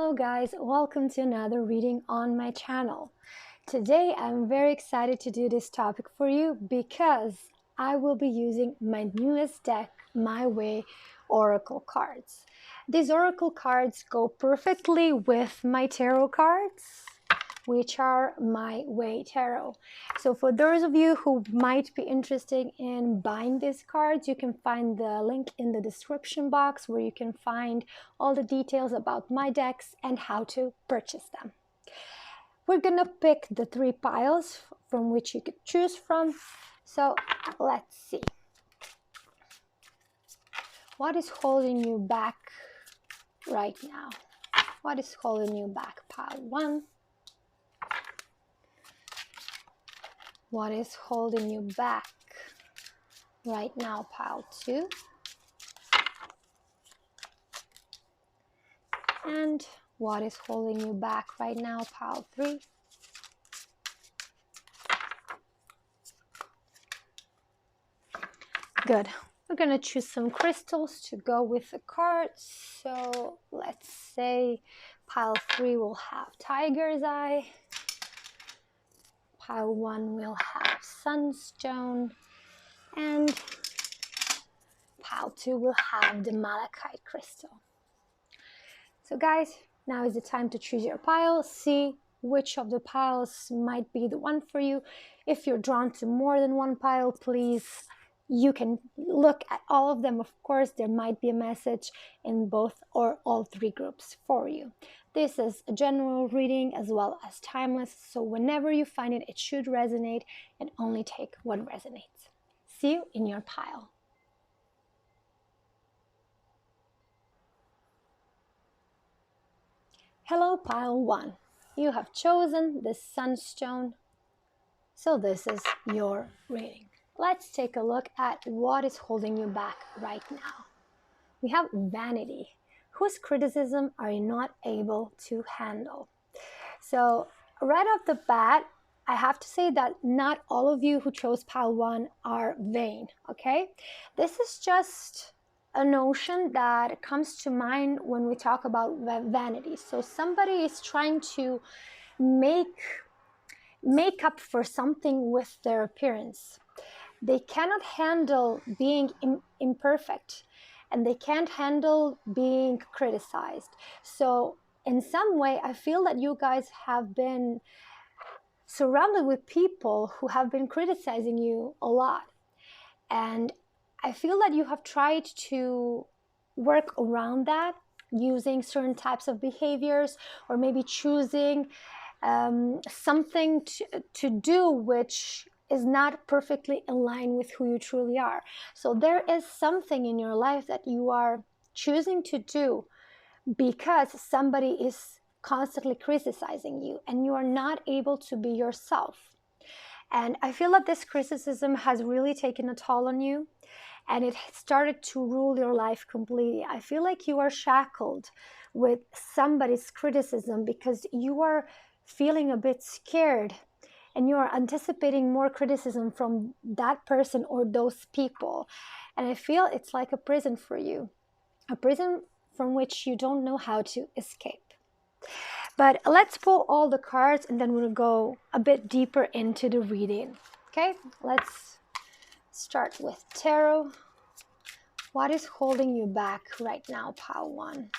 Hello guys, welcome to another reading on my channel. Today I'm very excited to do this topic for you because I will be using my newest deck, My Way Oracle cards. These Oracle cards go perfectly with my tarot cards, which are My Way Tarot. So for those of you who might be interested in buying these cards, you can find the link in the description box where you can find all the details about my decks and how to purchase them. We're gonna pick the 3 piles from which you could choose from. So let's see. What is holding you back right now? What is holding you back? Pile 1. What is holding you back right now? Pile 2. And what is holding you back right now? Pile 3. Good. We're going to choose some crystals to go with the cards. So let's say pile 3 will have Tiger's Eye. Pile 1 will have Sunstone. And pile 2 will have the Malachite crystal. So guys, now is the time to choose your pile. See which of the piles might be the one for you. If you're drawn to more than one pile, please, you can look at all of them. Of course, there might be a message in both or all 3 groups for you. This is a general reading as well as timeless. So whenever you find it, it should resonate, and only take what resonates. See you in your pile. Hello, pile 1. You have chosen the Sunstone, so this is your reading. Let's take a look at what is holding you back right now. We have vanity. Whose criticism are you not able to handle? So right off the bat, I have to say that not all of you who chose pile 1 are vain, okay? This is just a notion that comes to mind when we talk about vanity. So somebody is trying to make up for something with their appearance. They cannot handle being imperfect, and they can't handle being criticized. So in some way, I feel that you guys have been surrounded with people who have been criticizing you a lot. And I feel that you have tried to work around that using certain types of behaviors, or maybe choosing something to do which is not perfectly in line with who you truly are. So there is something in your life that you are choosing to do because somebody is constantly criticizing you and you are not able to be yourself. And I feel that this criticism has really taken a toll on you, and it started to rule your life completely. I feel like you are shackled with somebody's criticism because you are feeling a bit scared and you are anticipating more criticism from that person or those people. And I feel it's like a prison for you, a prison from which you don't know how to escape. But let's pull all the cards and then we'll go a bit deeper into the reading. Okay, let's start with tarot. What is holding you back right now, pile 1?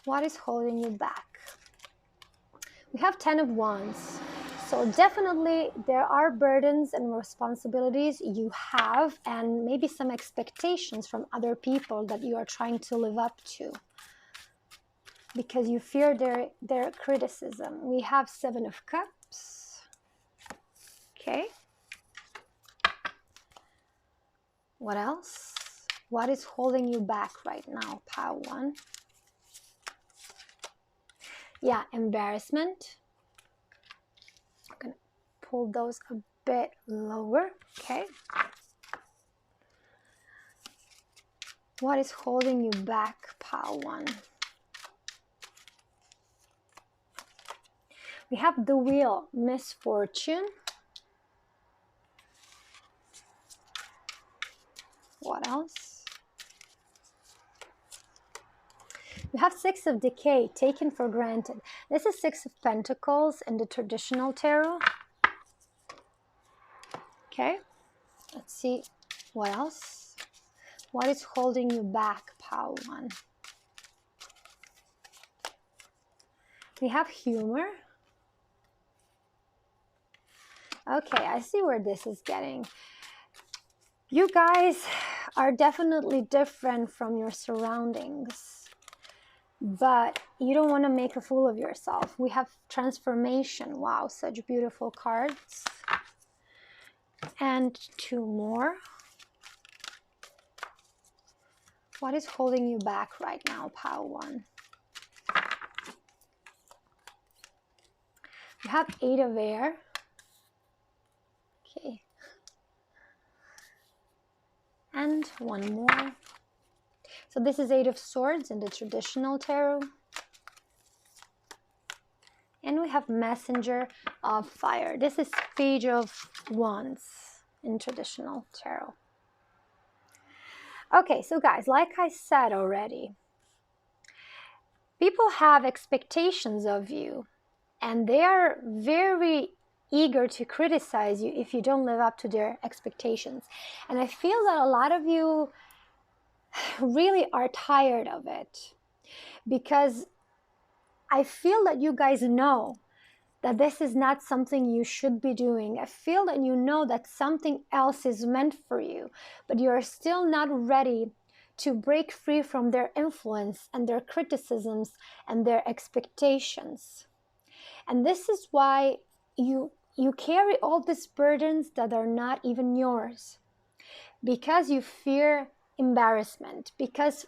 What is holding you back? We have 10 of Wands. So definitely there are burdens and responsibilities you have, and maybe some expectations from other people that you are trying to live up to because you fear their criticism. We have 7 of Cups. Okay. What else? What is holding you back right now, pile 1? Yeah, embarrassment. I'm going to pull those a bit lower. Okay. What is holding you back, pile 1? We have the Wheel, misfortune. What else? We have Six of Decay, taken for granted. This is Six of Pentacles in the traditional tarot. Okay, let's see what else. What is holding you back, Pile 1? We have humor. Okay, I see where this is getting. You guys are definitely different from your surroundings, but you don't want to make a fool of yourself. We have transformation. Wow, such beautiful cards. And 2 more. What is holding you back right now, Pile 1? You have 8 of Air. Okay. And 1 more. So this is 8 of Swords in the traditional tarot. And we have Messenger of Fire. This is Page of Wands in traditional tarot. Okay, so guys, like I said already, people have expectations of you, and they are very eager to criticize you if you don't live up to their expectations. And I feel that a lot of you really are tired of it, because I feel that you guys know that this is not something you should be doing. I feel that you know that something else is meant for you, but you are still not ready to break free from their influence and their criticisms and their expectations. And this is why you carry all these burdens that are not even yours, because you fear embarrassment, because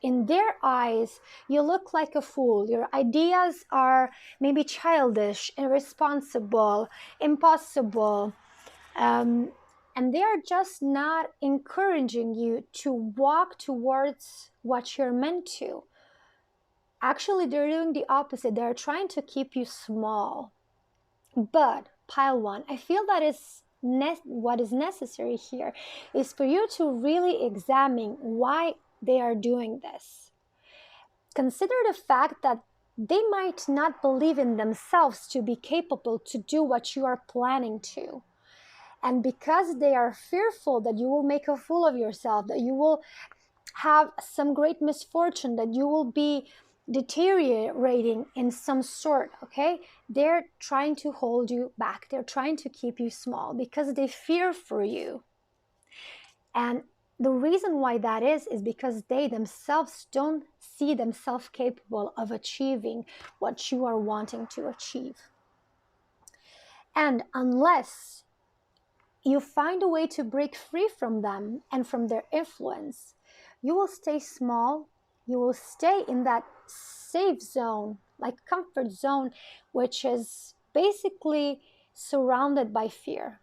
in their eyes, you look like a fool. Your ideas are maybe childish, irresponsible, impossible. And they are just not encouraging you to walk towards what you're meant to. Actually, they're doing the opposite. They're trying to keep you small. But, Pile 1, I feel that is what is necessary here is for you to really examine why they are doing this. Consider the fact that they might not believe in themselves to be capable to do what you are planning to. And because they are fearful that you will make a fool of yourself, that you will have some great misfortune, that you will be deteriorating in some sort, okay? They're trying to hold you back. They're trying to keep you small because they fear for you. And the reason why that is because they themselves don't see themselves capable of achieving what you are wanting to achieve. And unless you find a way to break free from them and from their influence, you will stay small. You will stay in that safe zone, like comfort zone, which is basically surrounded by fear.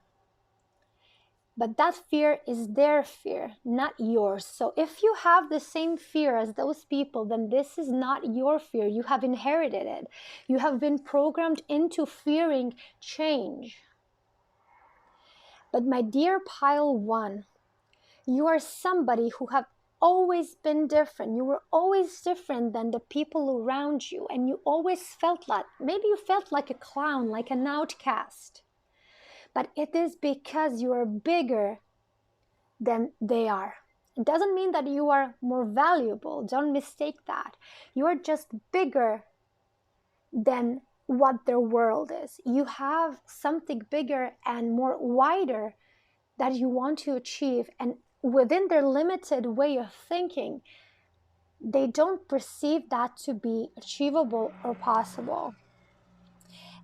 But that fear is their fear, not yours. So if you have the same fear as those people, then this is not your fear. You have inherited it. You have been programmed into fearing change. But my dear Pile 1, you are somebody who have always been different. You were always different than the people around you. And you always felt like, maybe you felt like a clown, like an outcast. But it is because you are bigger than they are. It doesn't mean that you are more valuable. Don't mistake that. You are just bigger than what their world is. You have something bigger and more wider that you want to achieve. And within their limited way of thinking, they don't perceive that to be achievable or possible.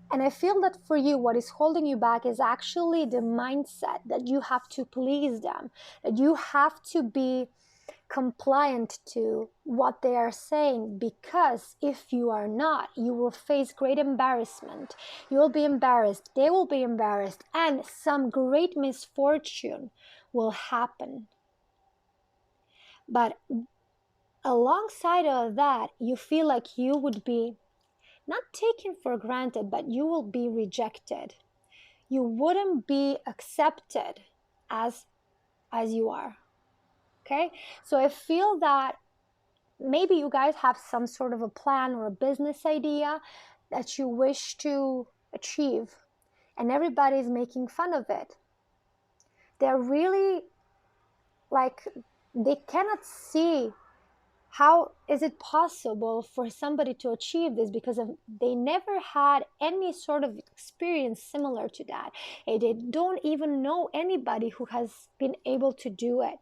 And I feel that for you, what is holding you back is actually the mindset that you have to please them, that you have to be compliant to what they are saying, because if you are not, you will face great embarrassment. You will be embarrassed, they will be embarrassed, and some great misfortune will happen. But alongside of that, you feel like you would be not taken for granted, but you will be rejected. You wouldn't be accepted as you are. Okay? So I feel that maybe you guys have some sort of a plan or a business idea that you wish to achieve, and everybody's making fun of it. They're really like, they cannot see how is it possible for somebody to achieve this, because they never had any sort of experience similar to that, and they don't even know anybody who has been able to do it.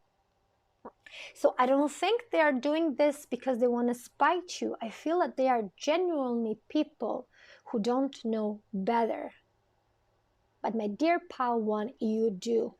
So I don't think they are doing this because they want to spite you. I feel that they are genuinely people who don't know better. But my dear pal one, you do.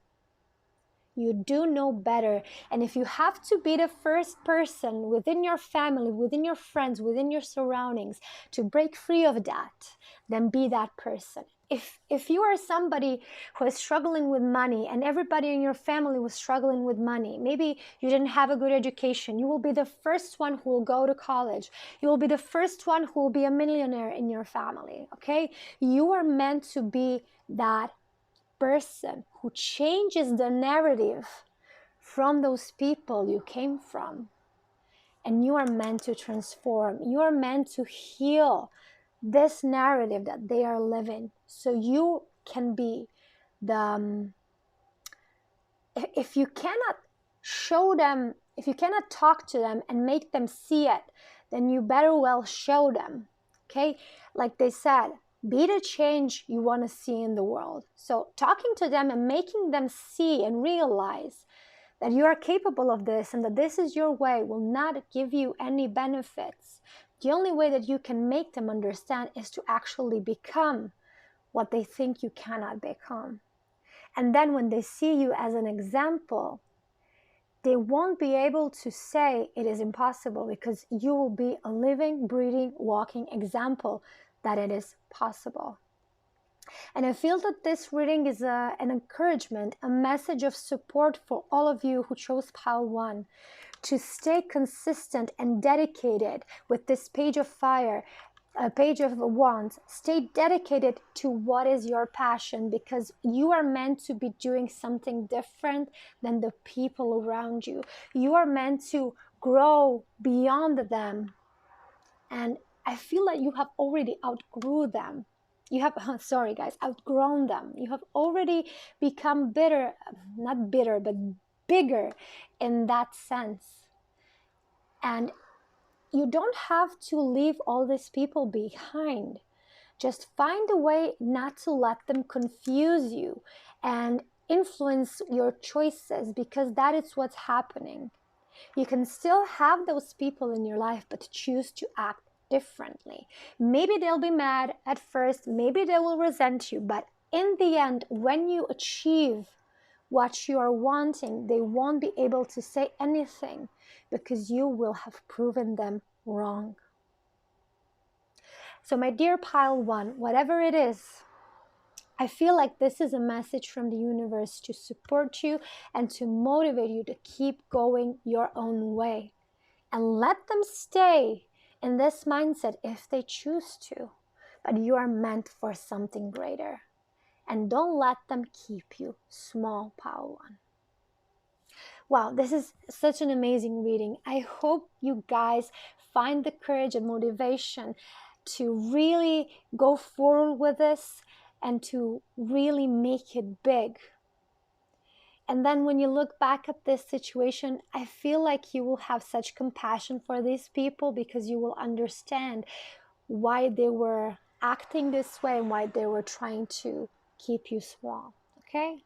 You do know better. And if you have to be the first person within your family, within your friends, within your surroundings to break free of that, then be that person. If you are somebody who is struggling with money and everybody in your family was struggling with money, maybe you didn't have a good education, you will be the first one who will go to college. You will be the first one who will be a millionaire in your family, okay? You are meant to be that person who changes the narrative from those people you came from. And you are meant to transform. You are meant to heal this narrative that they are living, so you can be the if you cannot show them, if you cannot talk to them and make them see it, then you better well show them. Okay, like they said, be the change you want to see in the world. So talking to them and making them see and realize that you are capable of this and that this is your way will not give you any benefits. The only way that you can make them understand is to actually become what they think you cannot become. And then when they see you as an example, they won't be able to say it is impossible, because you will be a living, breathing, walking example that it is possible. And I feel that this reading is an encouragement, a message of support for all of you who chose Pile 1 to stay consistent and dedicated with this page of fire, a page of wands. Stay dedicated to what is your passion, because you are meant to be doing something different than the people around you. You are meant to grow beyond them. And I feel like you have already outgrew them. You have, sorry guys, outgrown them. You have already become bitter, not bitter, but bigger in that sense. And you don't have to leave all these people behind. Just find a way not to let them confuse you and influence your choices, because that is what's happening. You can still have those people in your life, but choose to act differently. Maybe they'll be mad at first, maybe they will resent you, but in the end, when you achieve what you are wanting, they won't be able to say anything, because you will have proven them wrong. So my dear Pile 1, whatever it is, I feel like this is a message from the universe to support you and to motivate you to keep going your own way. And let them stay in this mindset if they choose to. But you are meant for something greater. And don't let them keep you small, Pile 1. Wow, this is such an amazing reading. I hope you guys find the courage and motivation to really go forward with this and to really make it big. And then when you look back at this situation, I feel like you will have such compassion for these people, because you will understand why they were acting this way and why they were trying to keep you small. Okay?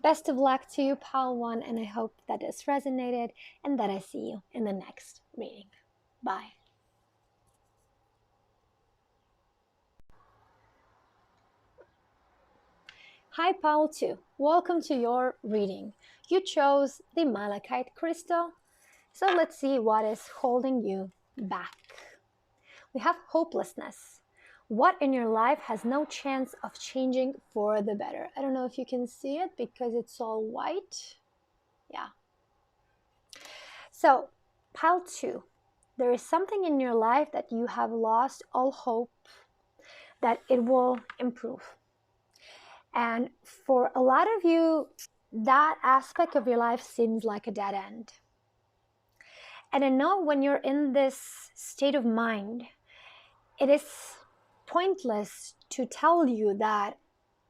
Best of luck to you, Pile 1, and I hope that this resonated and that I see you in the next reading. Bye. Hi, Pile 2. Welcome to your reading. You chose the Malachite crystal, so let's see what is holding you back. We have hopelessness. What in your life has no chance of changing for the better? I don't know if you can see it because it's all white. Yeah. So, Pile 2. There is something in your life that you have lost all hope that it will improve. And for a lot of you, that aspect of your life seems like a dead end. And I know when you're in this state of mind, it is pointless to tell you that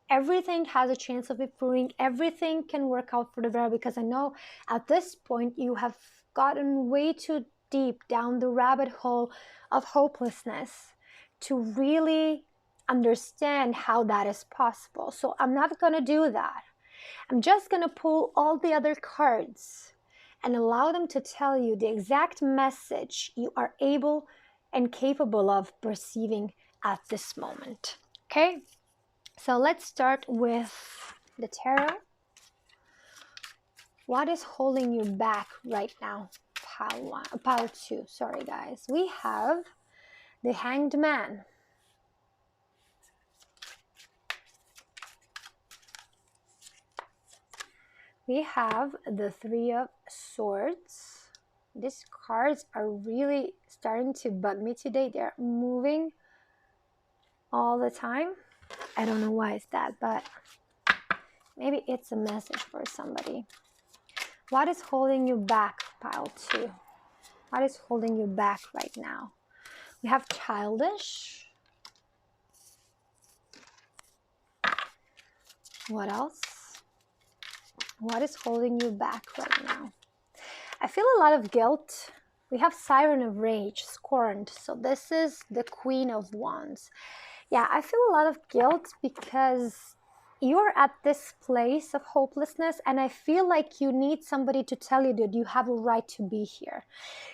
everything has a chance of improving, everything can work out for the better, because I know at this point you have gotten way too deep down the rabbit hole of hopelessness to really understand how that is possible. So I'm not going to do that. I'm just going to pull all the other cards and allow them to tell you the exact message you are able and capable of perceiving at this moment. Okay? So let's start with the tarot. What is holding you back right now? Pile 2. Sorry, guys. We have the Hanged Man. We have the Three of Swords. These cards are really starting to bug me today. They're moving all the time. I don't know why it's that, but maybe it's a message for somebody. What is holding you back, pile 2? What is holding you back right now? We have childish. What else? What is holding you back right now? I feel a lot of guilt. We have Siren of Rage, scorned. So this is the Queen of Wands. Yeah, I feel a lot of guilt because you're at this place of hopelessness, and I feel like you need somebody to tell you that you have a right to be here.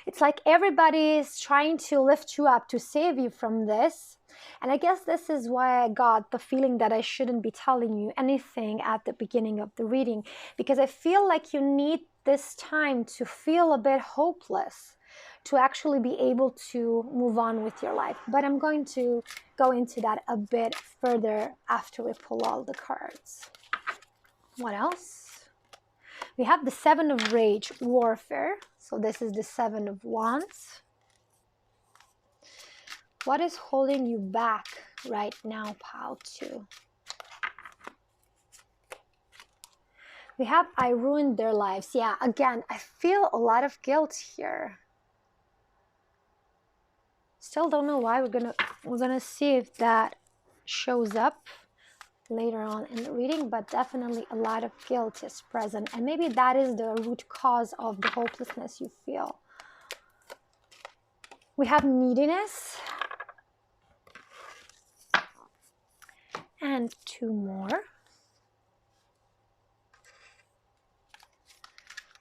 It's like everybody is trying to lift you up, to save you from this. And I guess this is why I got the feeling that I shouldn't be telling you anything at the beginning of the reading, because I feel like you need this time to feel a bit hopeless, to actually be able to move on with your life. But I'm going to go into that a bit further after we pull all the cards. What else? We have the Seven of Rage, warfare. So this is the Seven of Wands. What is holding you back right now, pile 2? We have I ruined their lives. Yeah, again, I feel a lot of guilt here. Still don't know why. We're gonna see if that shows up later on in the reading, but definitely a lot of guilt is present, and maybe that is the root cause of the hopelessness you feel. We have neediness, and 2 more.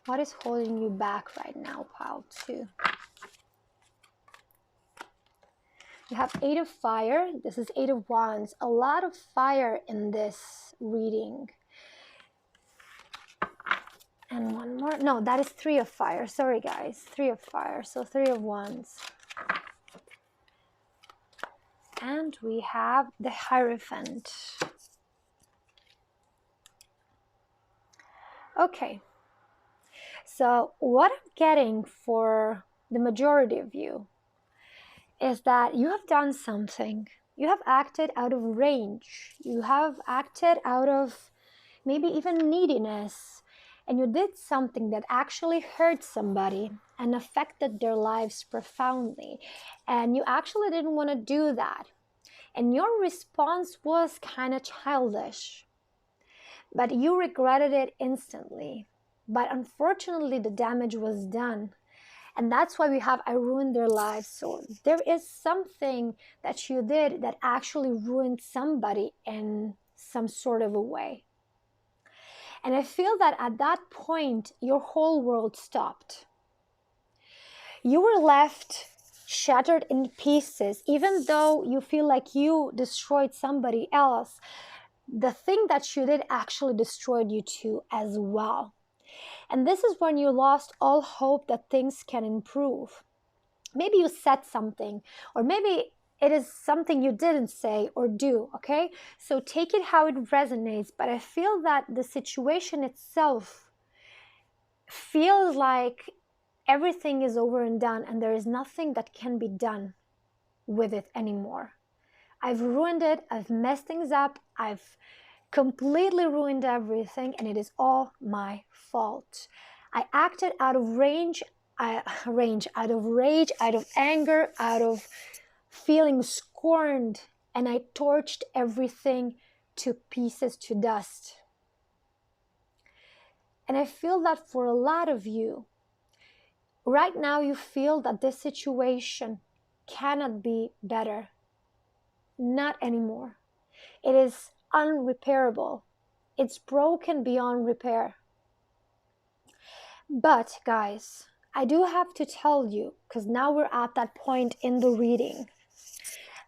What is holding you back right now, pile 2? You have 8 of Fire. This is 8 of Wands. A lot of fire in this reading. And 1 more. No, that is 3 of Fire. Sorry, guys. 3 of Fire. So 3 of Wands. And we have the Hierophant. Okay. So what I'm getting for the majority of you is that you have done something. You have acted out of range. You have acted out of maybe even neediness. And you did something that actually hurt somebody and affected their lives profoundly. And you actually didn't want to do that. And your response was kind of childish. But you regretted it instantly. But unfortunately, the damage was done. And that's why we have I ruined their lives. So there is something that you did that actually ruined somebody in some sort of a way. And I feel that at that point, your whole world stopped. You were left shattered in pieces. Even though you feel like you destroyed somebody else, the thing that you did actually destroyed you too as well. And this is when you lost all hope that things can improve. Maybe you said something, or maybe it is something you didn't say or do, okay? So take it how it resonates, but I feel that the situation itself feels like everything is over and done, and there is nothing that can be done with it anymore. I've ruined it, I've messed things up, I've completely ruined everything, and it is all my fault. I acted out of range, range, out of rage, out of anger, out of feeling scorned, and I torched everything to pieces, to dust. And I feel that for a lot of you, right now you feel that this situation cannot be better. Not anymore. It is unrepairable. It's broken beyond repair. But guys, I do have to tell you, because now we're at that point in the reading,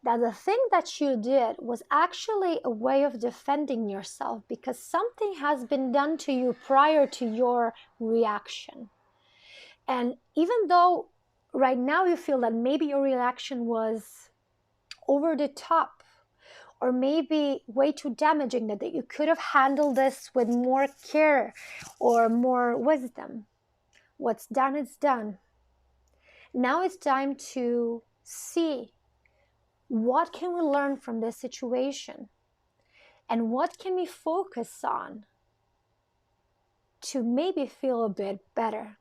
that the thing that you did was actually a way of defending yourself, because something has been done to you prior to your reaction. And even though right now you feel that maybe your reaction was over the top, or maybe way too damaging, that you could have handled this with more care or more wisdom, what's done is done. Now it's time to see, what can we learn from this situation? And what can we focus on to maybe feel a bit better?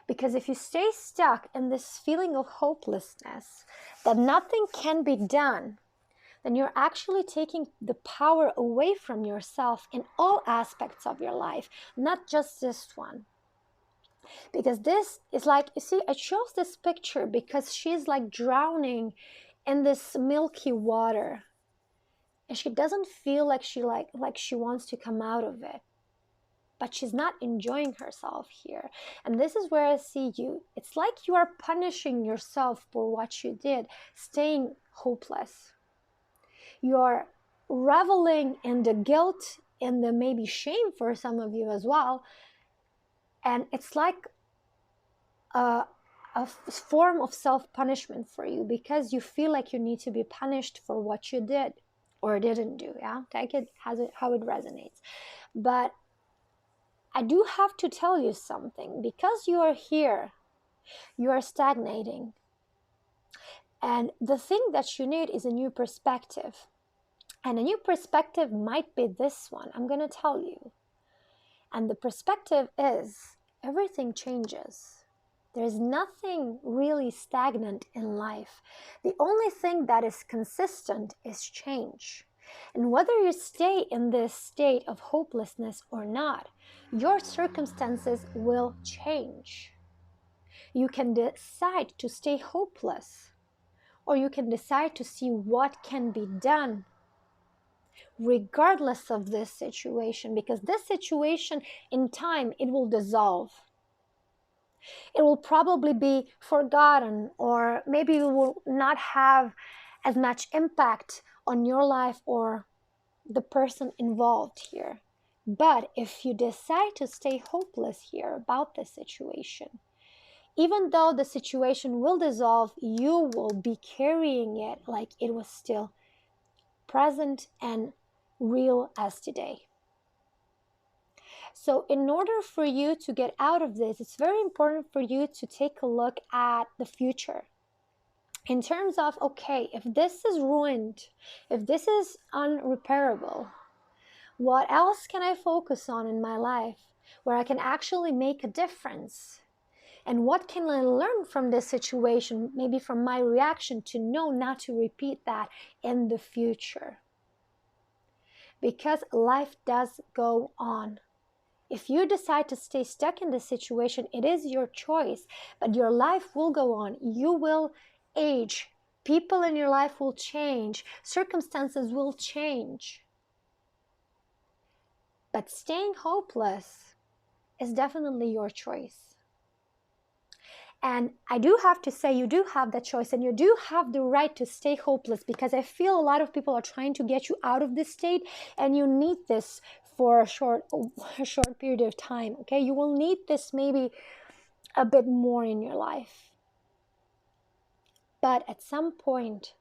Because if you stay stuck in this feeling of hopelessness, that nothing can be done, then you're actually taking the power away from yourself in all aspects of your life, not just this one. Because this is like, you see, I chose this picture because she's like drowning in this milky water, and she doesn't feel like she wants to come out of it, but she's not enjoying herself here. And this is where I see you. It's like you are punishing yourself for what you did, staying hopeless. You're reveling in the guilt, in the maybe shame for some of you as well, and it's like a form of self-punishment for you, because you feel like you need to be punished for what you did or didn't do. Yeah, take it how it resonates. But I do have to tell you something, because you are here, you are stagnating, and the thing that you need is a new perspective. And a new perspective might be this one I'm going to tell you. And the perspective is, everything changes. There's nothing really stagnant in life. The only thing that is consistent is change. And whether you stay in this state of hopelessness or not, your circumstances will change. You can decide to stay hopeless, or you can decide to see what can be done regardless of this situation, because this situation in time, it will dissolve. It will probably be forgotten, or maybe it will not have as much impact on your life or the person involved here. But if you decide to stay hopeless here about the situation, even though the situation will dissolve, you will be carrying it like it was still present and real as today. So in order for you to get out of this, it's very important for you to take a look at the future. In terms of, okay, if this is ruined, if this is unrepairable, what else can I focus on in my life where I can actually make a difference? And what can I learn from this situation, maybe from my reaction, to know not to repeat that in the future? Because life does go on. If you decide to stay stuck in this situation, it is your choice, but your life will go on. You will age. People in your life will change. Circumstances will change. But staying hopeless is definitely your choice. And I do have to say, you do have that choice, and you do have the right to stay hopeless, because I feel a lot of people are trying to get you out of this state, and you need this for a short period of time. Okay, you will need this maybe a bit more in your life. But at some point,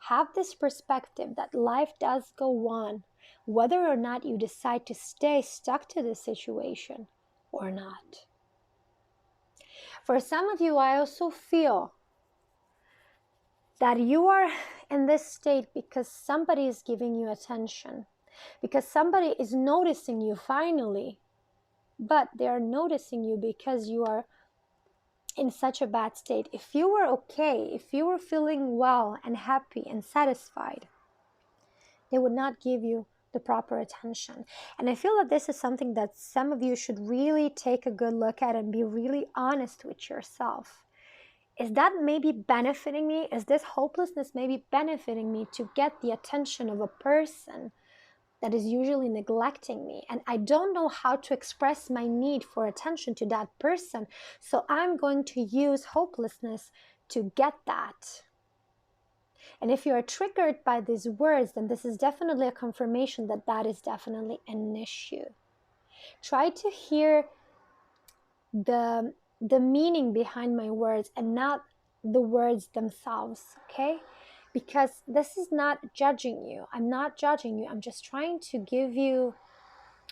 have this perspective that life does go on, whether or not you decide to stay stuck to this situation or not. For some of you, I also feel that you are in this state because somebody is giving you attention, because somebody is noticing you finally, but they are noticing you because you are in such a bad state, if you were okay, if you were feeling well and happy and satisfied, they would not give you the proper attention. And I feel that this is something that some of you should really take a good look at and be really honest with yourself. Is that maybe benefiting me? Is this hopelessness maybe benefiting me to get the attention of a person that is usually neglecting me? And I don't know how to express my need for attention to that person, so I'm going to use hopelessness to get that. And if you are triggered by these words, then this is definitely a confirmation that that is definitely an issue. Try to hear the meaning behind my words and not the words themselves, okay? Because this is not judging you. I'm not judging you. I'm just trying to give you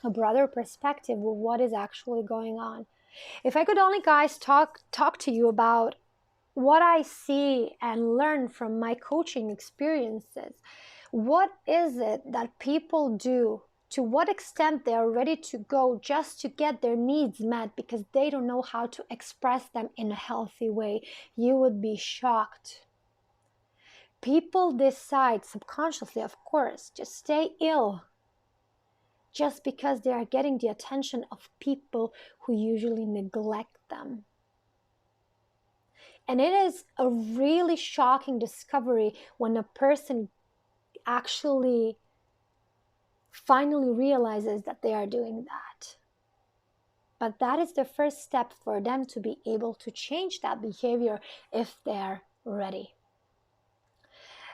a broader perspective of what is actually going on. If I could only, guys, talk to you about what I see and learn from my coaching experiences. What is it that people do? To what extent they are ready to go just to get their needs met because they don't know how to express them in a healthy way? You would be shocked. People decide subconsciously, of course, to stay ill just because they are getting the attention of people who usually neglect them. And it is a really shocking discovery when a person actually finally realizes that they are doing that. But that is the first step for them to be able to change that behavior if they're ready.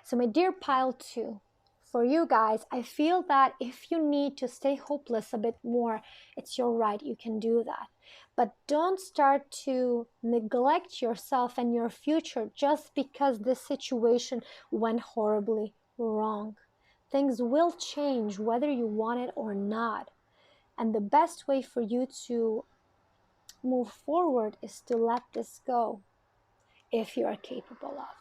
So my dear pile 2, for you guys, I feel that if you need to stay hopeless a bit more, it's your right, you can do that. But don't start to neglect yourself and your future just because this situation went horribly wrong. Things will change whether you want it or not. And the best way for you to move forward is to let this go if you are capable of.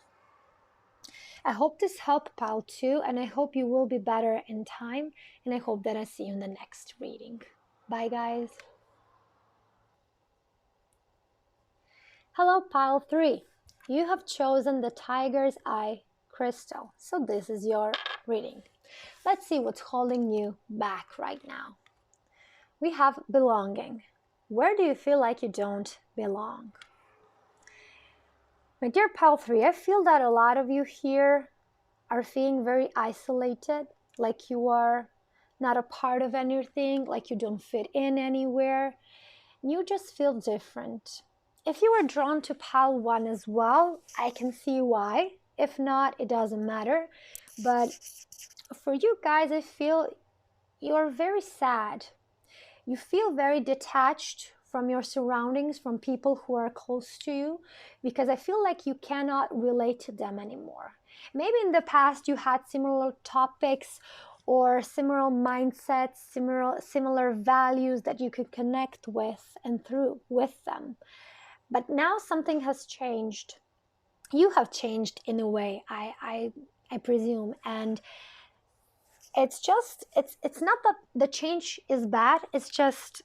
I hope this helped, pile 2, and I hope you will be better in time, and I hope that I see you in the next reading. Bye, guys. Hello, pile 3. You have chosen the Tiger's Eye crystal, so this is your reading. Let's see what's holding you back right now. We have belonging. Where do you feel like you don't belong? My dear pile 3, I feel that a lot of you here are feeling very isolated, like you are not a part of anything, like you don't fit in anywhere. You just feel different. If you are drawn to pile 1 as well, I can see why. If not, it doesn't matter. But for you guys, I feel you are very sad. You feel very detached from your surroundings, from people who are close to you, because I feel like you cannot relate to them anymore. Maybe in the past you had similar topics or similar mindsets, similar values that you could connect with and through with them. But now something has changed. You have changed in a way, I presume, and it's not that the change is bad, it's just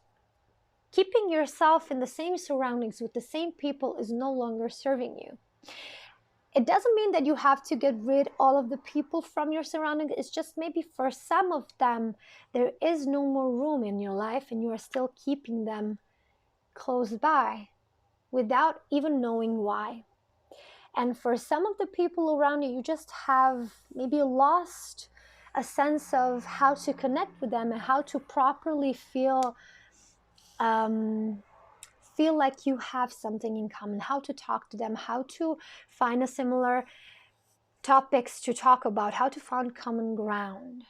keeping yourself in the same surroundings with the same people is no longer serving you. It doesn't mean that you have to get rid all of the people from your surroundings. It's just maybe for some of them, there is no more room in your life and you are still keeping them close by without even knowing why. And for some of the people around you, you just have maybe lost a sense of how to connect with them and how to properly feel like you have something in common, how to talk to them, how to find a similar topics to talk about, how to find common ground.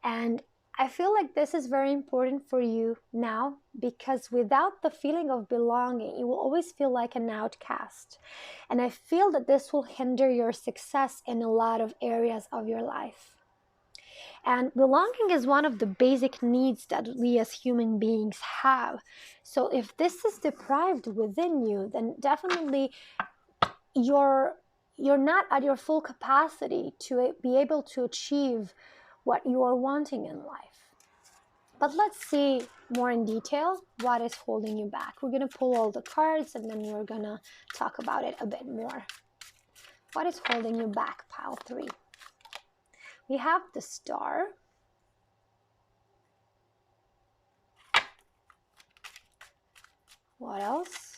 And I feel like this is very important for you now, because without the feeling of belonging, you will always feel like an outcast. And I feel that this will hinder your success in a lot of areas of your life. And belonging is one of the basic needs that we as human beings have. So if this is deprived within you, then definitely you're not at your full capacity to be able to achieve what you are wanting in life. But let's see more in detail what is holding you back. We're going to pull all the cards and then we're going to talk about it a bit more. What is holding you back, pile 3? We have the Star. What else?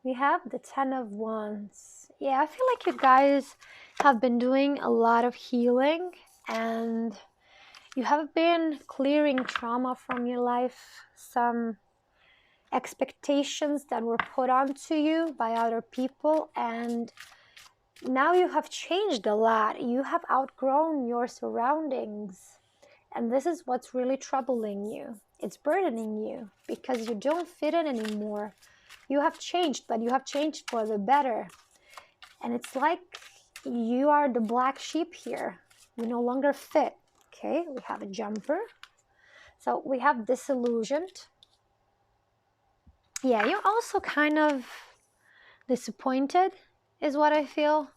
We have the 10 of Wands. Yeah, I feel like you guys have been doing a lot of healing and you have been clearing trauma from your life, some expectations that were put onto you by other people, and now you have changed a lot. You have outgrown your surroundings, and this is what's really troubling you. It's burdening you because you don't fit in anymore. You have changed, but you have changed for the better. And it's like you are the black sheep here. You no longer fit. Okay, we have a Jumper. So we have disillusioned. Yeah, you're also kind of disappointed is what I feel.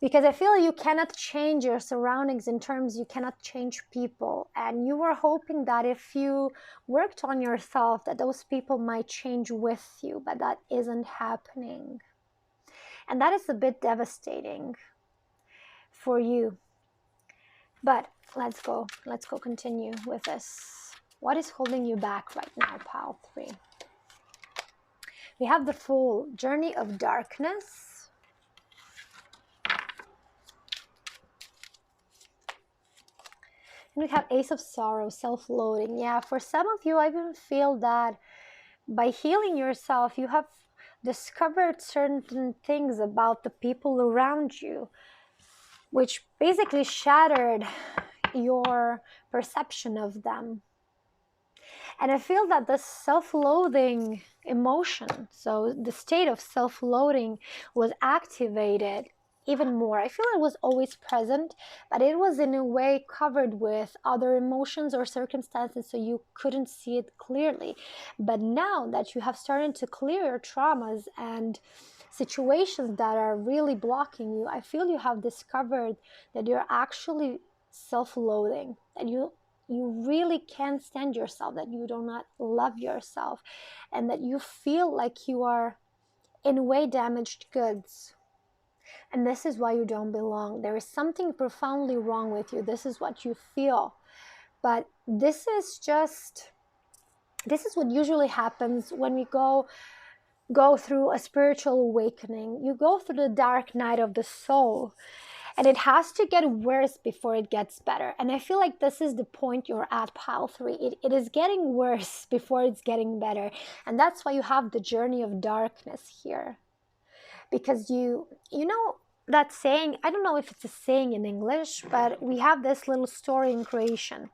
Because I feel you cannot change your surroundings in terms you cannot change people. And you were hoping that if you worked on yourself, that those people might change with you, but that isn't happening. And that is a bit devastating for you. But let's go continue with this. What is holding you back right now, pile 3? We have the Fool, Journey of Darkness. And we have Ace of Sorrow, self-loathing. Yeah, for some of you, I even feel that by healing yourself, you have discovered certain things about the people around you, which basically shattered your perception of them. And I feel that the self-loathing emotion, so the state of self-loathing, was activated even more. I feel it was always present, but it was in a way covered with other emotions or circumstances, so you couldn't see it clearly. But now that you have started to clear your traumas and situations that are really blocking you, I feel you have discovered that you're actually self-loathing, that you really can't stand yourself, that you do not love yourself, and that you feel like you are in a way damaged goods. And this is why you don't belong. There is something profoundly wrong with you. This is what you feel. But this is what usually happens when we go through a spiritual awakening. You go through the dark night of the soul, and it has to get worse before it gets better. And I feel like this is the point you're at, pile 3. It is getting worse before it's getting better. And that's why you have the Journey of Darkness here. Because you know that saying, I don't know if it's a saying in English, but we have this little story in creation.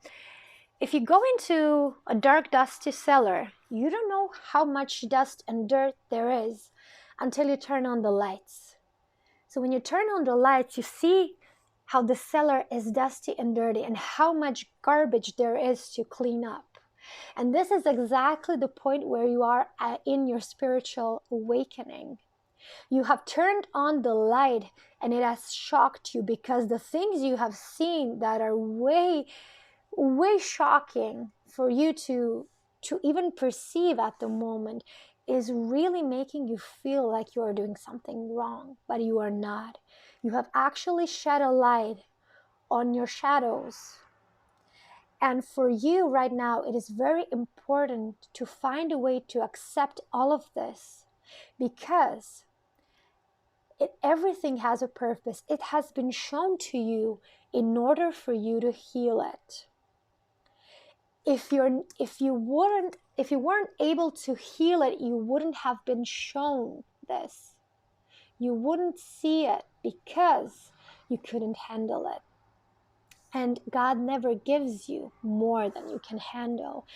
If you go into a dark, dusty cellar, you don't know how much dust and dirt there is until you turn on the lights. So when you turn on the lights, you see how the cellar is dusty and dirty and how much garbage there is to clean up. And this is exactly the point where you are in your spiritual awakening. You have turned on the light and it has shocked you, because the things you have seen that are way shocking for you to even perceive at the moment is really making you feel like you are doing something wrong, but you are not. You have actually shed a light on your shadows. And for you right now, it is very important to find a way to accept all of this, because everything has a purpose. It has been shown to you in order for you to heal it. If you weren't able to heal it, you wouldn't have been shown this. You wouldn't see it because you couldn't handle it. And God never gives you more than you can handle.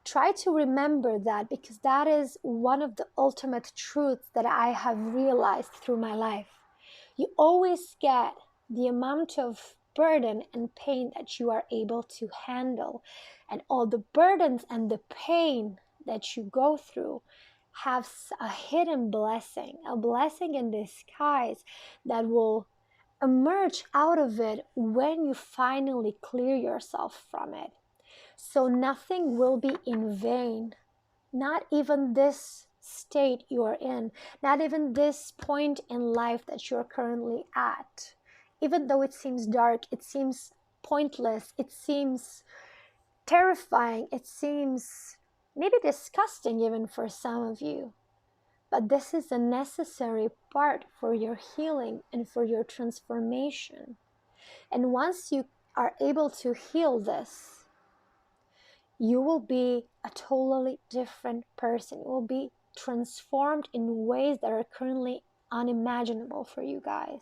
Try to remember that, because that is one of the ultimate truths that I have realized through my life. You always get the amount of burden and pain that you are able to handle. And all the burdens and the pain that you go through have a hidden blessing, a blessing in disguise that will emerge out of it when you finally clear yourself from it. So nothing will be in vain, not even this state you're in, not even this point in life that you're currently at. Even though it seems dark, it seems pointless, it seems terrifying, it seems maybe disgusting even for some of you. But this is a necessary part for your healing and for your transformation. And once you are able to heal this, you will be a totally different person. You will be transformed in ways that are currently unimaginable for you guys.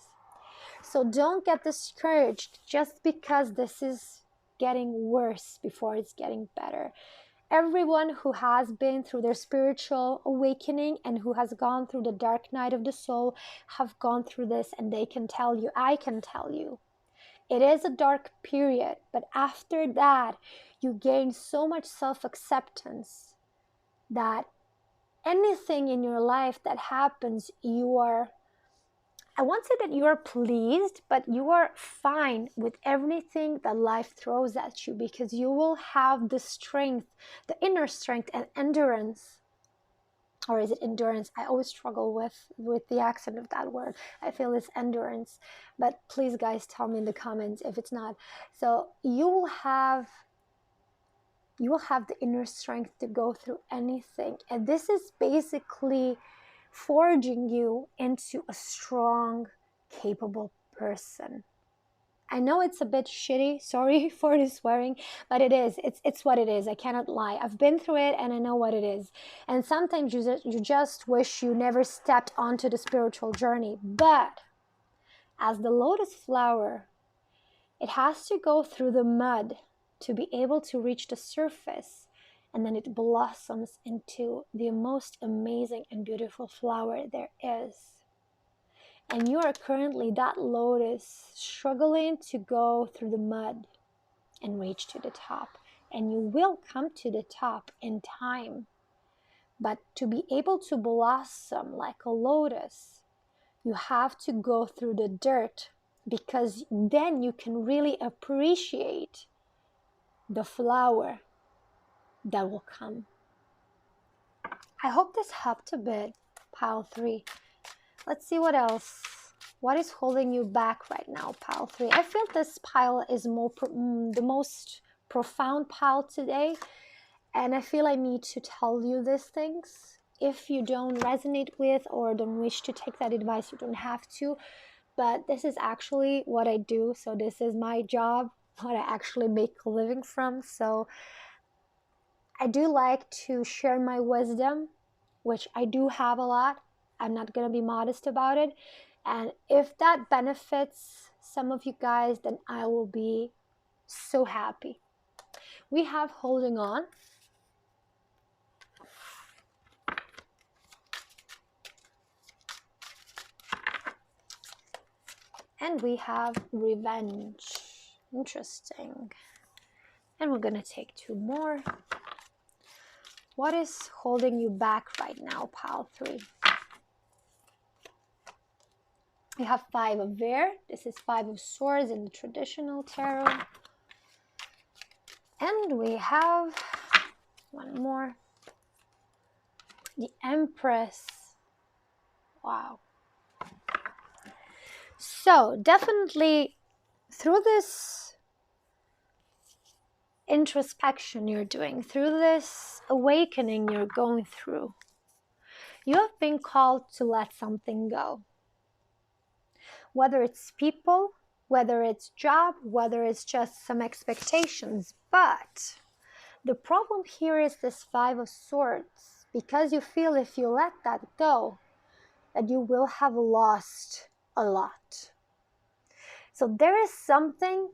So don't get discouraged just because this is getting worse before it's getting better. Everyone who has been through their spiritual awakening and who has gone through the dark night of the soul have gone through this, and they can tell you, I can tell you, it is a dark period, but after that, you gain so much self-acceptance that anything in your life that happens, I won't say that you are pleased, but you are fine with everything that life throws at you, because you will have the strength, the inner strength and endurance. Or is it endurance? I always struggle with the accent of that word. I feel it's endurance. But please, guys, tell me in the comments if it's not. So you will have the inner strength to go through anything. And this is basically forging you into a strong, capable person. I know it's a bit shitty, sorry for the swearing, but it is. It's what it is. I cannot lie. I've been through it and I know what it is. And sometimes you just wish you never stepped onto the spiritual journey. But as the lotus flower, it has to go through the mud to be able to reach the surface. And then it blossoms into the most amazing and beautiful flower there is. And you are currently that lotus struggling to go through the mud and reach to the top. And you will come to the top in time. But to be able to blossom like a lotus, you have to go through the dirt, because then you can really appreciate the flower that will come. I hope this helped a bit, pile 3. Let's see what else. What is holding you back right now, pile 3? I feel this pile is the most profound pile today. And I feel I need to tell you these things. If you don't resonate with or don't wish to take that advice, you don't have to. But this is actually what I do. So this is my job, what I actually make a living from. So I do like to share my wisdom, which I do have a lot. I'm not going to be modest about it. And if that benefits some of you guys, then I will be so happy. We have holding on. And we have revenge. Interesting. And we're going to take 2 more. What is holding you back right now, pile 3? We have 5 of Air. This is 5 of Swords in the traditional tarot. And we have one more. The Empress. Wow. So definitely through this introspection you're doing, through this awakening you're going through, you have been called to let something go. Whether it's people, whether it's job, whether it's just some expectations. But the problem here is this 5 of Swords, because you feel if you let that go, that you will have lost a lot. So there is something,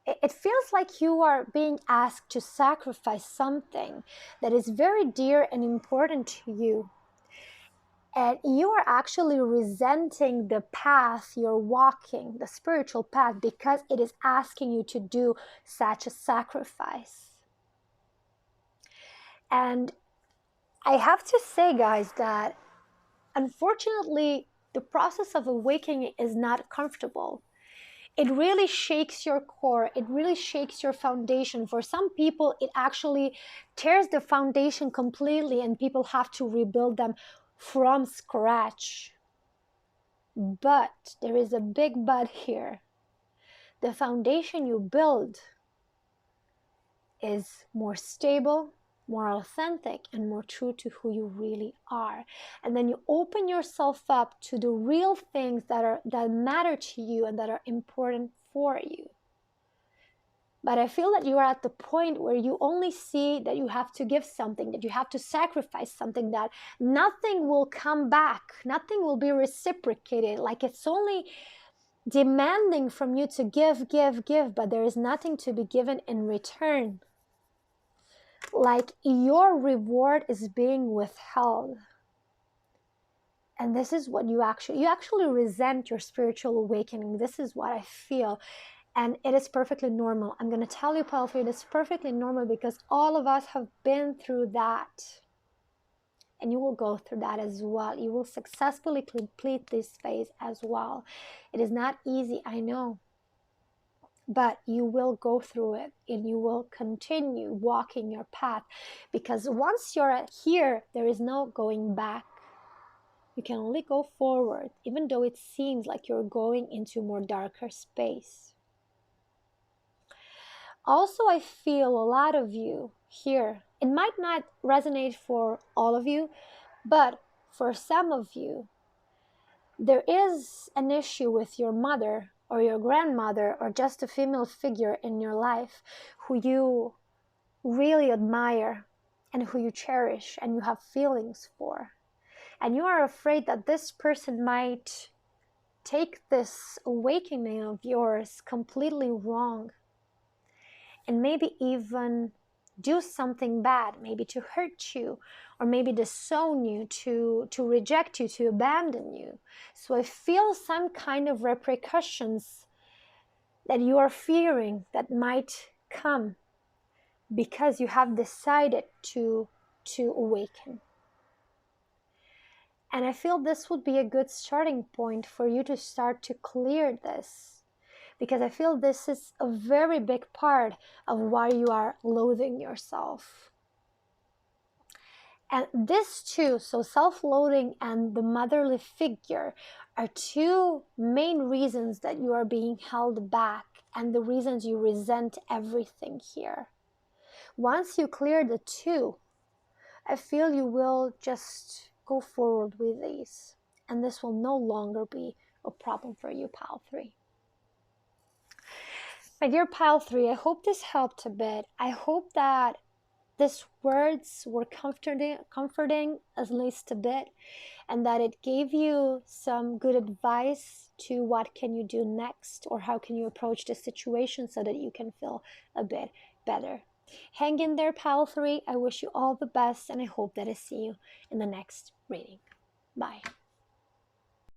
it feels like you are being asked to sacrifice something that is very dear and important to you. And you are actually resenting the path you're walking, the spiritual path, because it is asking you to do such a sacrifice. And I have to say, guys, that unfortunately, the process of awakening is not comfortable. It really shakes your core. It really shakes your foundation. For some people, it actually tears the foundation completely and people have to rebuild them from scratch. But there is a big but here. The foundation you build is more stable, more authentic, and more true to who you really are. And then you open yourself up to the real things that matter to you and that are important for you. But I feel that you are at the point where you only see that you have to give something, that you have to sacrifice something, that nothing will come back, nothing will be reciprocated. Like it's only demanding from you to give, but there is nothing to be given in return. Like your reward is being withheld. And this is what you actually resent your spiritual awakening. This is what I feel. And it is perfectly normal. I'm going to tell you, Pile 3, it is perfectly normal because all of us have been through that. And you will go through that as well. You will successfully complete this phase as well. It is not easy, I know. But you will go through it and you will continue walking your path, because once you're here, there is no going back. You can only go forward, even though it seems like you're going into more darker space. Also, I feel a lot of you here, it might not resonate for all of you, but for some of you, there is an issue with your mother or your grandmother or just a female figure in your life who you really admire and who you cherish and you have feelings for. And you are afraid that this person might take this awakening of yours completely wrong and maybe even do something bad, maybe to hurt you, or maybe disown you, to reject you, to abandon you. So I feel some kind of repercussions that you are fearing that might come because you have decided to awaken. And I feel this would be a good starting point for you to start to clear this, because I feel this is a very big part of why you are loathing yourself. And this too, so self-loathing and the motherly figure, are two main reasons that you are being held back and the reasons you resent everything here. Once you clear the two, I feel you will just go forward with these, and this will no longer be a problem for you, Pile 3. My dear Pile 3, I hope this helped a bit. I hope that these words were comforting at least a bit, and that it gave you some good advice to what can you do next, or how can you approach the situation so that you can feel a bit better. Hang in there, Pile 3. I wish you all the best, and I hope that I see you in the next reading. Bye.